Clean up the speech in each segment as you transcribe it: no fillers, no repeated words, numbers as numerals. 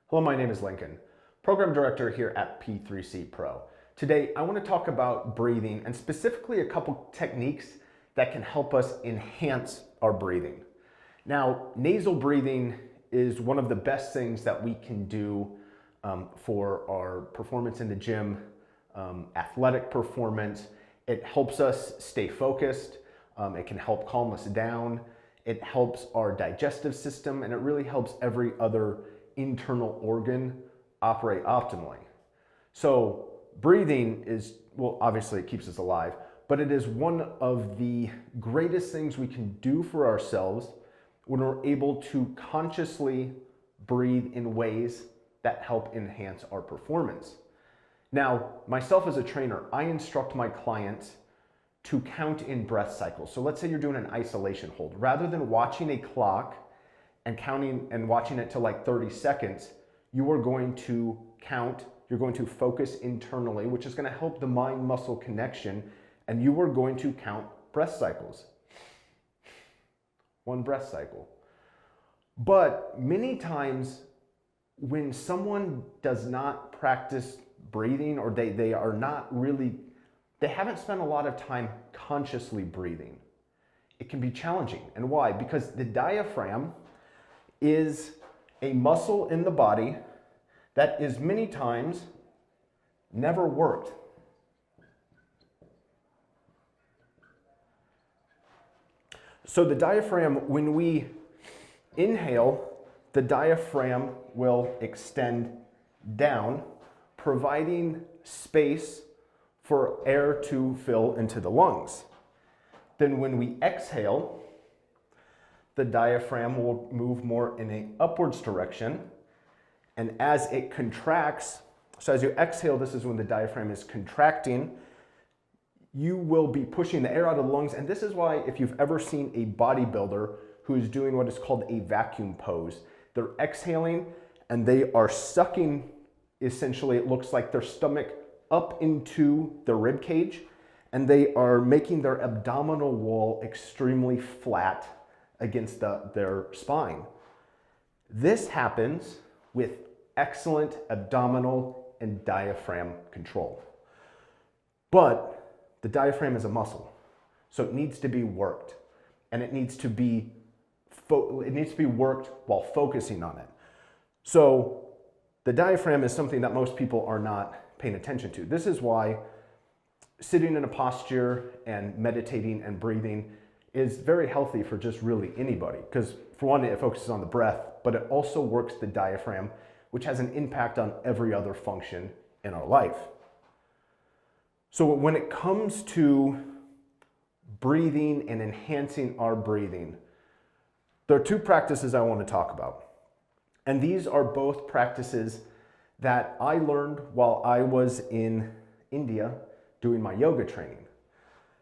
Hello, my name is Lincoln, Program Director here at P3C Pro. Today, I want to talk about breathing and specifically a couple techniques that can help us enhance our breathing. Now, nasal breathing is one of the best things that we can do for our performance in the gym, athletic performance. It helps us stay focused. It can help calm us down. It helps our digestive system, and it really helps every other internal organ operate optimally. So breathing is, well, obviously it keeps us alive, but it is one of the greatest things we can do for ourselves when we're able to consciously breathe in ways that help enhance our performance. Now, myself as a trainer, I instruct my clients to count in breath cycles. So let's say you're doing an isolation hold. Rather than watching a clock and counting and watching it to like 30 seconds, you are going to count, you're going to focus internally, which is going to help the mind-muscle connection, and you are going to count breath cycles. One breath cycle. But many times when someone does not practice breathing, or they are not really, they haven't spent a lot of time consciously breathing, it can be challenging. And why? Because the diaphragm is a muscle in the body that is many times never worked. So the diaphragm, when we inhale, the diaphragm will extend down, providing space for air to fill into the lungs. Then when we exhale, the diaphragm will move more in an upwards direction. And as it contracts, so as you exhale, this is when the diaphragm is contracting, you will be pushing the air out of the lungs. And this is why, if you've ever seen a bodybuilder who is doing what is called a vacuum pose, they're exhaling and they are sucking, essentially, it looks like their stomach up into the rib cage, and they are making their abdominal wall extremely flat against their spine. This happens with excellent abdominal and diaphragm control. But the diaphragm is a muscle, so it needs to be worked, and it needs to be worked while focusing on it. So the diaphragm is something that most people are not paying attention to. This is why sitting in a posture and meditating and breathing is very healthy for just really anybody, because for one, it focuses on the breath, but it also works the diaphragm, which has an impact on every other function in our life. So when it comes to breathing and enhancing our breathing, there are two practices I want to talk about. And these are both practices that I learned while I was in India doing my yoga training.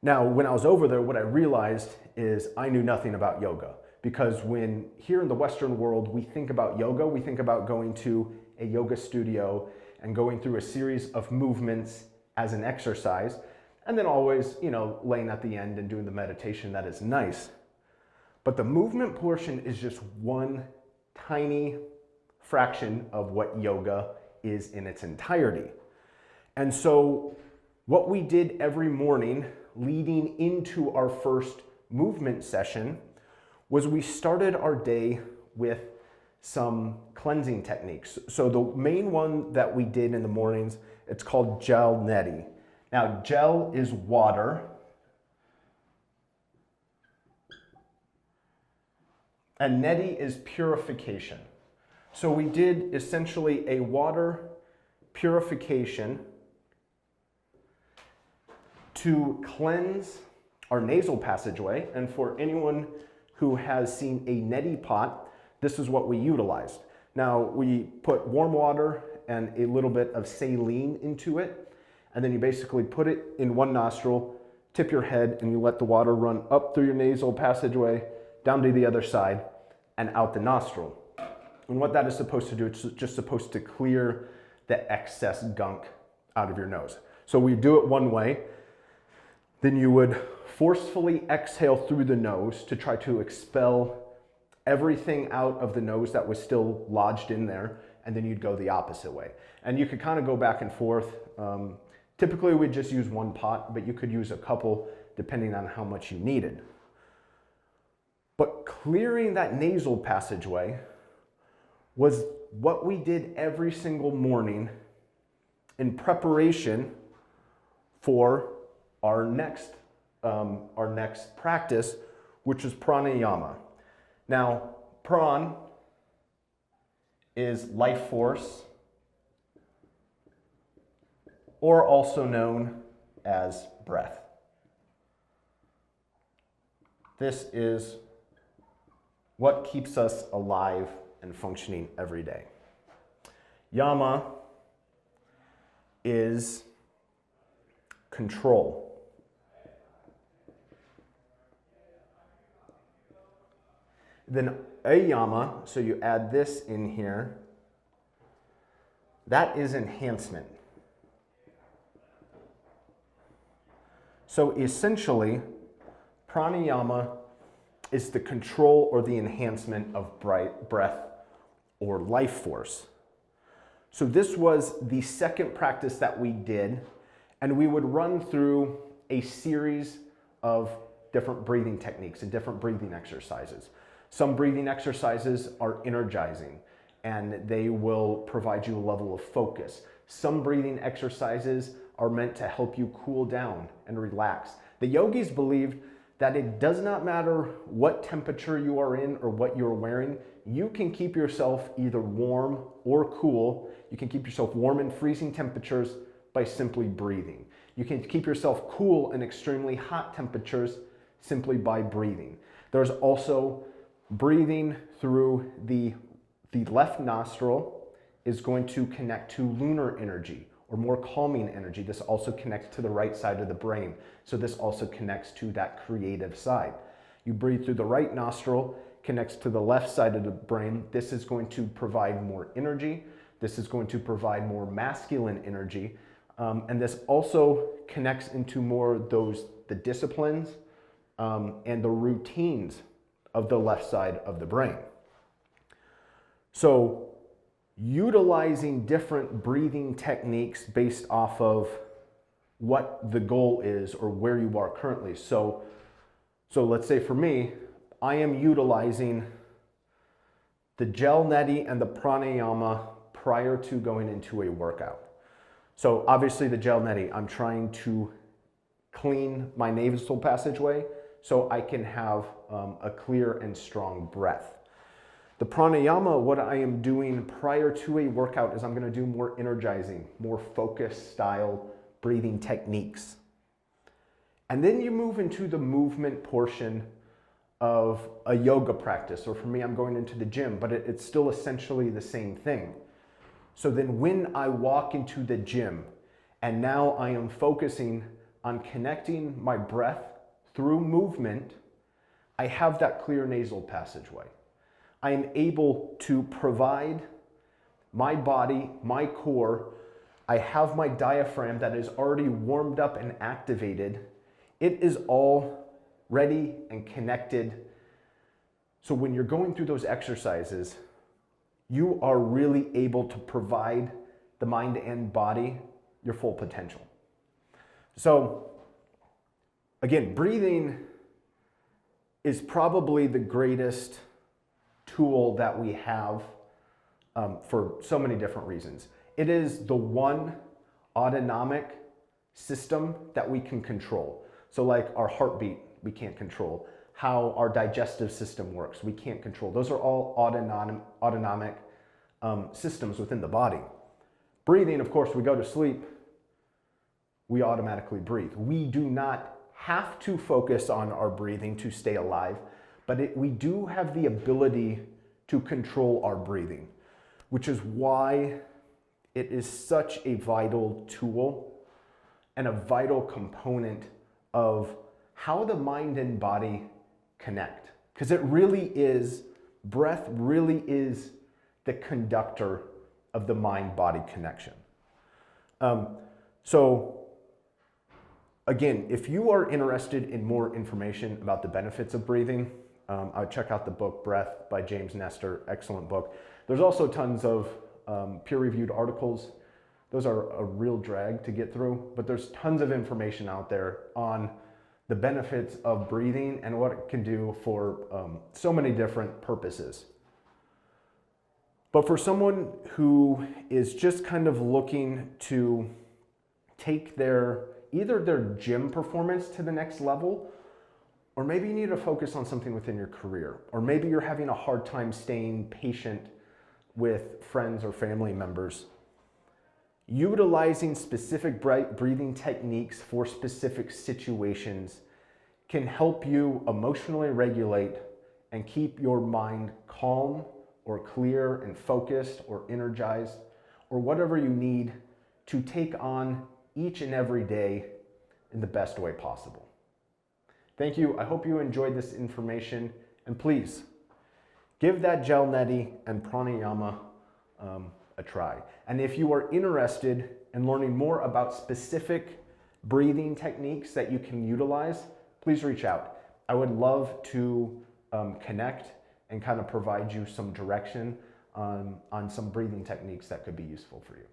Now, when I was over there, what I realized is I knew nothing about yoga, because when here in the Western world, we think about yoga, we think about going to a yoga studio and going through a series of movements as an exercise, and then always, laying at the end and doing the meditation. That is nice. But the movement portion is just one tiny fraction of what yoga is in its entirety. And so what we did every morning leading into our first movement session was we started our day with some cleansing techniques. So the main one that we did in the mornings, it's called Jal Neti. Now, gel is water, and neti is purification. So we did essentially a water purification to cleanse our nasal passageway. And for anyone who has seen a neti pot, this is what we utilized. Now, we put warm water and a little bit of saline into it, and then you basically put it in one nostril, tip your head, and you let the water run up through your nasal passageway, down to the other side, and out the nostril. And what that is supposed to do, it's just supposed to clear the excess gunk out of your nose. So we do it one way. Then you would forcefully exhale through the nose to try to expel everything out of the nose that was still lodged in there. and then you'd go the opposite way. And you could kind of go back and forth. Typically we'd just use one pot, but you could use a couple depending on how much you needed. But clearing that nasal passageway was what we did every single morning in preparation for our next practice, which is pranayama. Now, pran is life force, or also known as breath. This is what keeps us alive and functioning every day. Yama is control. Then ayama, so you add this in here, that is enhancement. So essentially, pranayama is the control or the enhancement of breath or life force. So this was the second practice that we did, and we would run through a series of different breathing techniques and different breathing exercises. Some breathing exercises are energizing, and they will provide you a level of focus. Some breathing exercises are meant to help you cool down and relax. The yogis believed that it does not matter what temperature you are in or what you're wearing, you can keep yourself either warm or cool. You can keep yourself warm in freezing temperatures by simply breathing. You can keep yourself cool in extremely hot temperatures simply by breathing. There's also breathing through the left nostril is going to connect to lunar energy, or more calming energy. This also connects to the right side of the brain. So this also connects to that creative side. You breathe through the right nostril, connects to the left side of the brain. This is going to provide more energy. This is going to provide more masculine energy. And this also connects into more the disciplines and the routines of the left side of the brain. So utilizing different breathing techniques based off of what the goal is or where you are currently. So let's say for me, I am utilizing the Jal Neti and the pranayama prior to going into a workout. So obviously the Jal Neti, I'm trying to clean my nasal passageway so I can have a clear and strong breath. The pranayama, what I am doing prior to a workout is I'm going to do more energizing, more focused style breathing techniques. And then you move into the movement portion of a yoga practice, or for me, I'm going into the gym, but it's still essentially the same thing. So then when I walk into the gym, and now I am focusing on connecting my breath through movement, I have that clear nasal passageway. I am able to provide my body, my core. I have my diaphragm that is already warmed up and activated. It is all ready and connected. So when you're going through those exercises, you are really able to provide the mind and body your full potential. So again, breathing is probably the greatest tool that we have for so many different reasons. It is the one autonomic system that we can control. So like our heartbeat, we can't control. How our digestive system works, we can't control. Those are all autonomic systems within the body. Breathing, of course, we go to sleep, we automatically breathe. We do not have to focus on our breathing to stay alive, but we do have the ability to control our breathing, which is why it is such a vital tool and a vital component of how the mind and body connect. Because it really is, breath really is the conductor of the mind-body connection. So again, if you are interested in more information about the benefits of breathing, I would check out the book Breath by James Nestor, excellent book. There's also tons of peer-reviewed articles. Those are a real drag to get through, but there's tons of information out there on the benefits of breathing and what it can do for so many different purposes. But for someone who is just kind of looking to take either their gym performance to the next level, or maybe you need to focus on something within your career, or maybe you're having a hard time staying patient with friends or family members, utilizing specific breathing techniques for specific situations can help you emotionally regulate and keep your mind calm or clear and focused or energized, or whatever you need to take on each and every day in the best way possible. Thank you. I hope you enjoyed this information, and please give that Jal Neti and pranayama a try. And if you are interested in learning more about specific breathing techniques that you can utilize, please reach out. I would love to connect and kind of provide you some direction on some breathing techniques that could be useful for you.